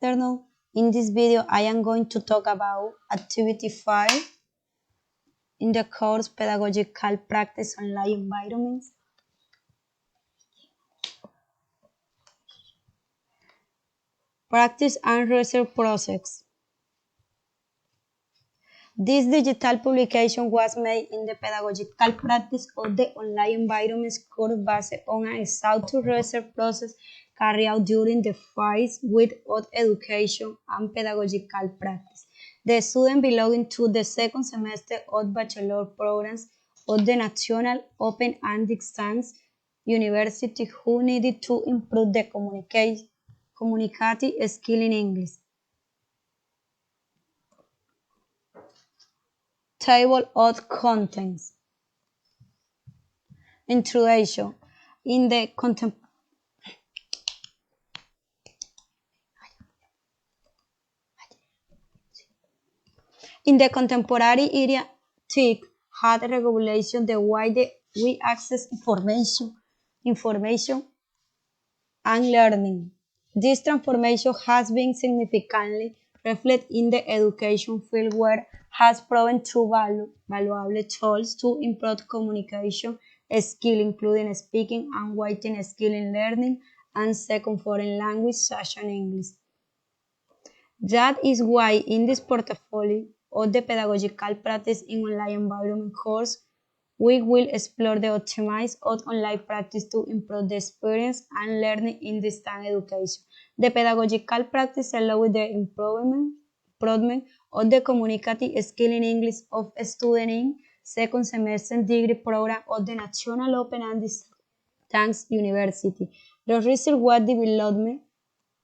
Afternoon. In this video, I am going to talk about Activity 5 in the course Pedagogical Practice Online Environments. Practice and research process. This digital publication was made in the pedagogical practice of the online environments course based on a exhaustive research process carried out during the phase with of education and pedagogical practice. The students belonging to the second semester of bachelor programs of the National Open and Distance University who needed to improve the communicative skill in English. Table of contents. Introduction. In the contemporary era, TIC had regulation the way that we access information and learning. This transformation has been significantly reflected in the education field where has proven two valuable tools to improve communication skill, including speaking and writing skill in learning and second foreign language such as English. That is why in this portfolio of the pedagogical practice in online environment course, we will explore the optimize of online practice to improve the experience and learning in distance education. The pedagogical practice allows the improvement of the communicative skill in English of a student in second semester degree program of the National Open and Distance University. The research was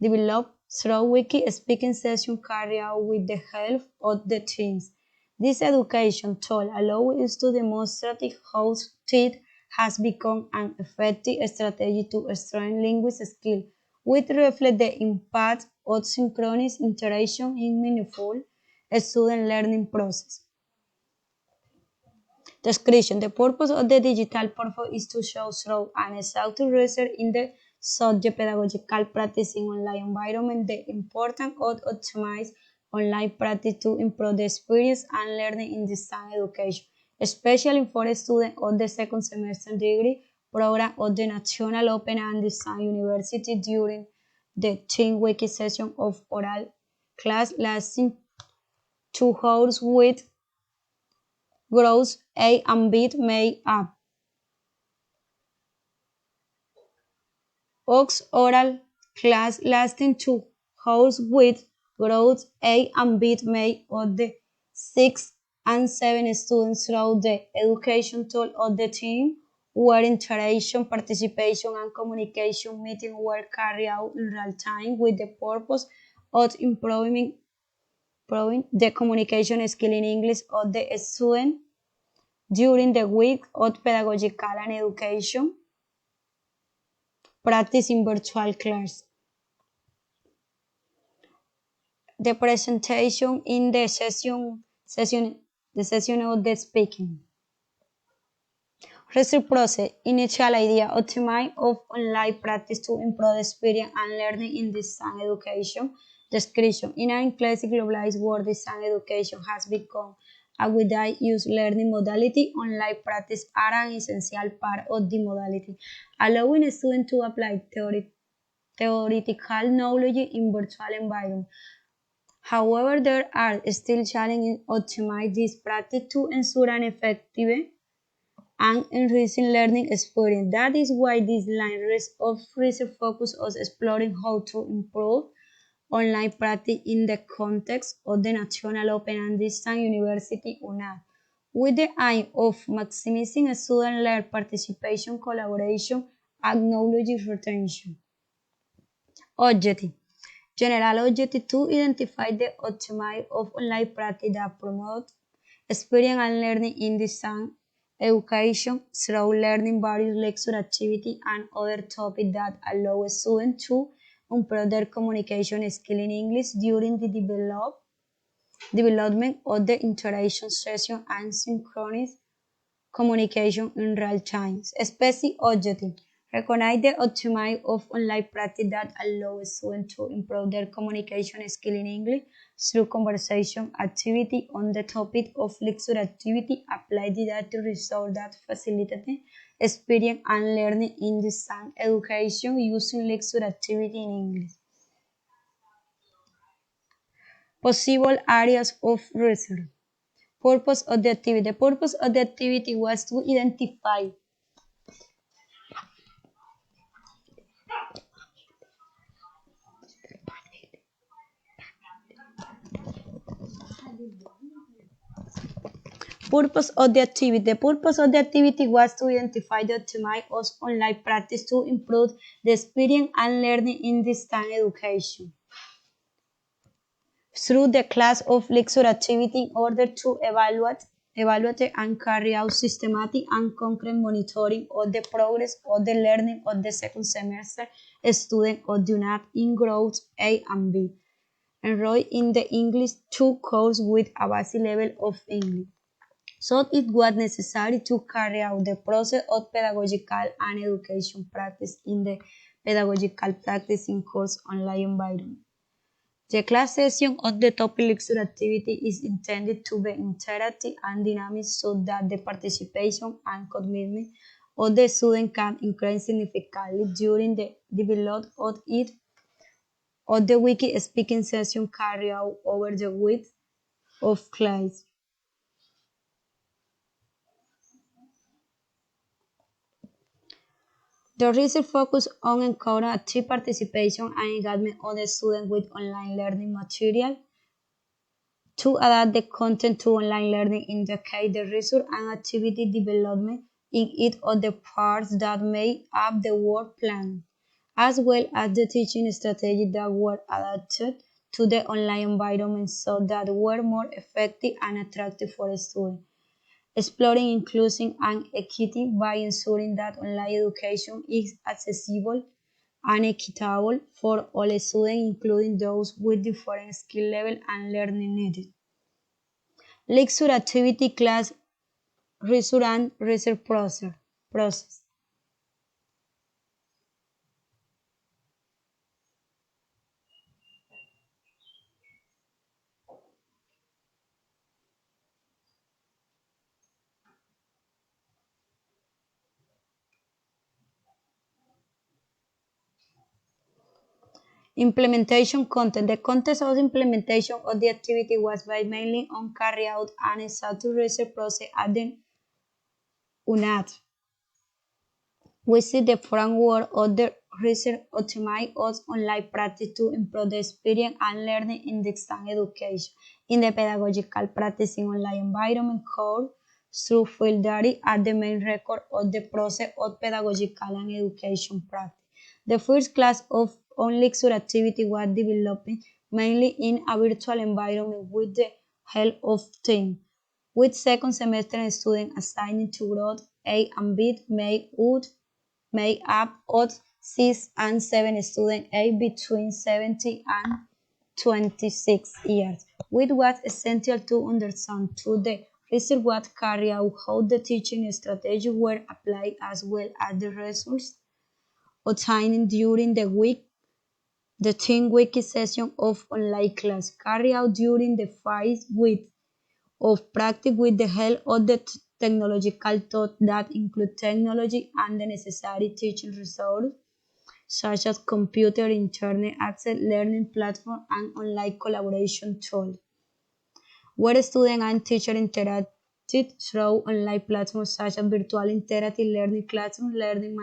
developed through wiki speaking sessions carried out with the help of the teams. This education tool allows us to demonstrate how TED has become an effective strategy to strengthen linguistic skills, which reflect the impact of synchronous interaction in meaningful student learning process. Description. The purpose of the digital portfolio is to show through an exhaustive research in the subject pedagogical practice in online environment the importance of optimized online practice to improve the experience and learning in distance education, especially for students of the second semester degree program of the National Open and Distance University during the 10-week session of oral class lasting 2 hours with growth A and B made up. Ox oral class lasting 2 hours with growth A and B made of the 6 and 7 students throughout the education tool of the team where interaction, participation, and communication meetings were carried out in real time with the purpose of improving the communication skill in English of the student during the week of pedagogical and education practice in virtual class. The presentation in the session of the speaking. Research process. Initial idea. Optimize of online practice to improve experience and learning in distance education. Description. In an increasingly globalized world, distance education has become a widely used learning modality. Online practice are an essential part of the modality, allowing students to apply theoretical knowledge in virtual environment. However, there are still challenges in optimizing this practice to ensure an effective and enriching learning experience. That is why this line of research focuses on exploring how to improve online practice in the context of the National Open and Distance University UNAD, with the aim of maximizing student learner participation, collaboration, and knowledge retention. Objective. General objective to identify the optimal of online practice that promote experience and learning in distance education through learning various lecture activities and other topics that allow students to improve their communication skill in English during the development of the interaction session and synchronous communication in real time. Specific objective. Recognize the optimize of online practice that allow students to improve their communication skill in English through conversation activity on the topic of lecture activity. Apply the data resource that facilitate experience and learning in distance education using lecture activity in English. Possible areas of research. Purpose of the activity. The purpose of the activity was to identify purpose of the activity. The purpose of the activity was to identify the optimize of online practice to improve the experience and learning in distance education. Through the class of lecture activity in order to evaluate and carry out systematic and concrete monitoring of the progress of the learning of the second semester student of the unit in growth A and B. Enroll in the English 2 course with a basic level of English. So it was necessary to carry out the process of pedagogical and education practice in the pedagogical practicing course online environment. The class session of the topic lecture activity is intended to be interactive and dynamic so that the participation and commitment of the student can increase significantly during the development of it or the wiki speaking session carried out over the week of class. The research focused on encouraging active participation and engagement of the students with online learning material to adapt the content to online learning indicate the research and activity development in each of the parts that make up the work plan, as well as the teaching strategies that were adapted to the online environment so that were more effective and attractive for students. Exploring inclusion and equity by ensuring that online education is accessible and equitable for all students, including those with different skill level and learning needs. Lecture activity class research and research process. Implementation content. The context of the implementation of the activity was by mainly on carry out an exhaustive research process at the UNAT. We see the framework of the research optimize us online practice to improve the experience and learning in distance education in the pedagogical practicing online environment core through field data are the main record of the process of pedagogical and education practice. The first class of on lecture activity was developed mainly in a virtual environment with the help of team, with second semester students assigned to grade A and B made up of 6 and 7 students aged between 17 and 26 years, which was essential to understand through the research what carried out how the teaching strategies were applied as well as the results obtained during the week. The 10-week session of online class carried out during the 5 weeks of practice with the help of the technological tools that include technology and the necessary teaching resources such as computer, internet access, learning platform, and online collaboration tools, where students and teachers interacted through online platforms such as virtual interactive learning classroom, learning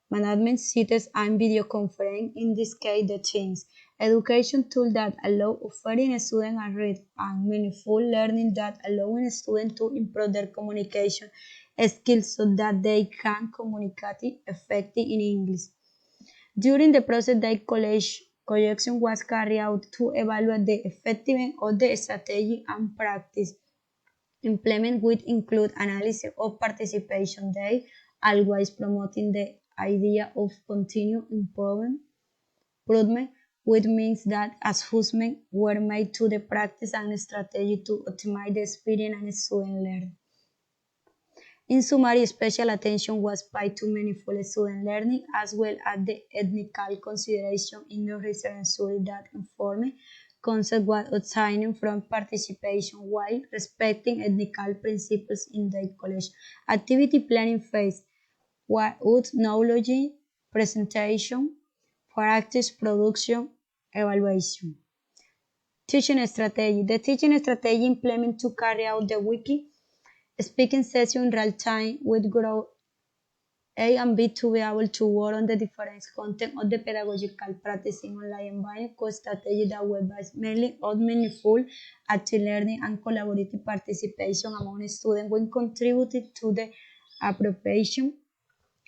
management sites, and video conference. In this case, the teams. Education tools that allow offering students a read and meaningful learning that allowing students to improve their communication skills so that they can communicate effectively in English. During the process, the collection was carried out to evaluate the effectiveness of the strategy and practice. Implement would include analysis of participation data, always promoting the idea of continuous improvement, which means that adjustments were made to the practice and strategy to optimize the experience and student learning. In summary, special attention was paid to meaningful student learning as well as the ethnical consideration in the research ensured that informed consent was obtained from participation while respecting ethnical principles in the college. Activity planning phase with knowledge, presentation, practice, production, evaluation. Teaching strategy. The teaching strategy implemented to carry out the wiki speaking session in real time with group A and B to be able to work on the different content of the pedagogical practice in online environment strategy that were based mainly on meaningful active learning and collaborative participation among students when contributed to the appropriation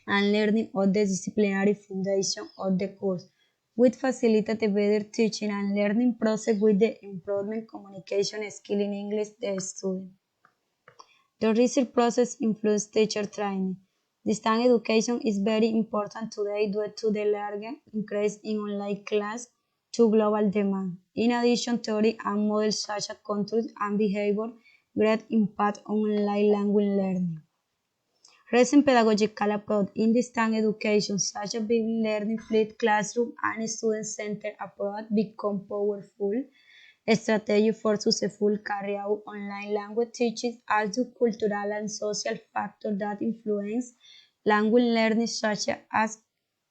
and learning of the disciplinary foundation of the course, which facilitate a better teaching and learning process with the improvement communication skill in English the student. The research process influences teacher training. Distance education is very important today due to the large increase in online class to global demand. In addition, theory and models such as control and behavior great impact on online language learning. Recent pedagogical approach in distance education such as building learning fleet classroom and student-centered approach become powerful strategy for successful carry out online language teaching as do cultural and social factors that influence language learning such as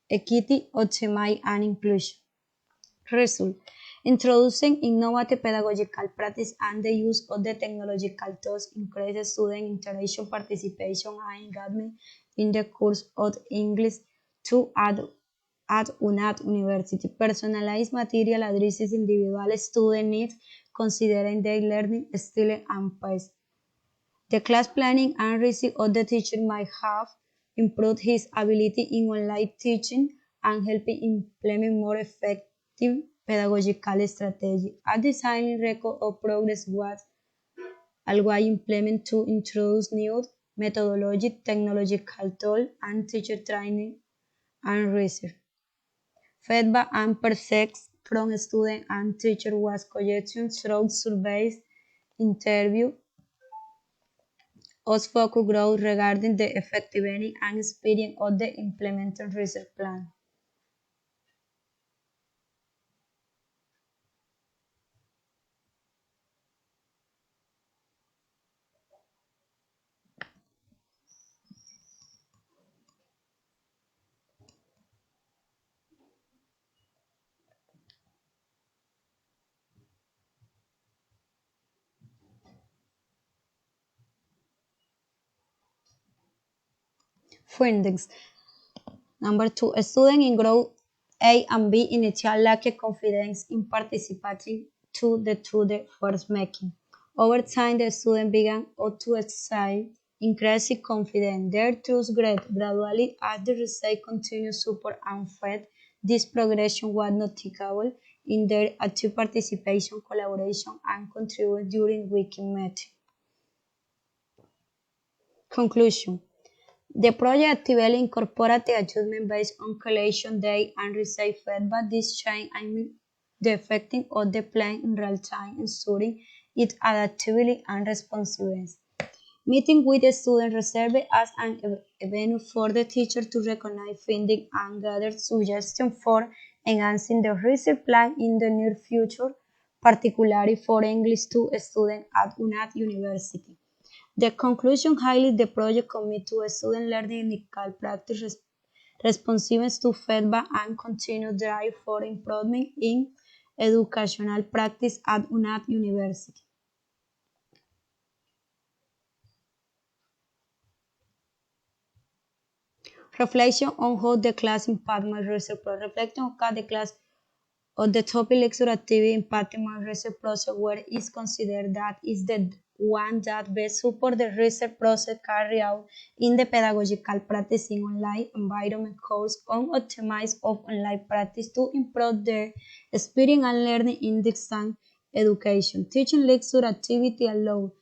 equity, autonomy, and inclusion. Result. Introducing innovative pedagogical practice and the use of the technological tools increases student interaction, participation, and engagement in the course of English to at UNAT University. Personalized material addresses individual student needs, considering their learning style and pace. The class planning and research of the teacher might have improved his ability in online teaching and helping implement more effective pedagogical strategy. A designing record of progress was always implemented to introduce new methodology, technological tools, and teacher training and research. Feedback and perceptions from students and teachers was collected through surveys, interviews, us focus groups regarding the effectiveness and experience of the implemented research plan. Findings. Number two, a student in group A and B initially lacked confidence in participating through the first making. Over time, the student began to exhibit increasing confidence. Their trust grew gradually as the research continued support and fed. This progression was noticeable in their active participation, collaboration, and contribution during weekend meetings. Conclusion. The project actively incorporated adjustment based on collection data and research feedback. This change aimed the effecting of the plan in real time, ensuring its adaptability and responsiveness. Meeting with the student served as an avenue for the teacher to recognize findings and gather suggestions for enhancing the research plan in the near future, particularly for English 2 students at UNAT University. The conclusion highlights the project committed to student learning technical practice, responsiveness to feedback, and continued drive for improvement in educational practice at UNAT University. Reflection on how the class impacted my research project. Reflecting on how the class or the topic lecture activity impacting my research process where is considered that is the one that best support the research process carried out in the pedagogical practice in online environment course on optimize of online practice to improve the experience and learning in distance education. Teaching lecture activity allow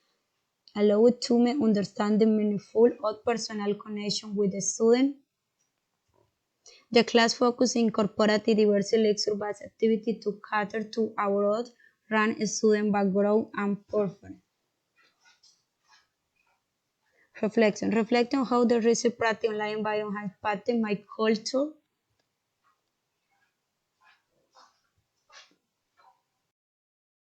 to me understand the meaningful or personal connection with the student. The class focus incorporated diverse lecture-based activities to cater to a broad range of student background and preference. Reflection. Reflect on how the recent practice online environment has impacted my culture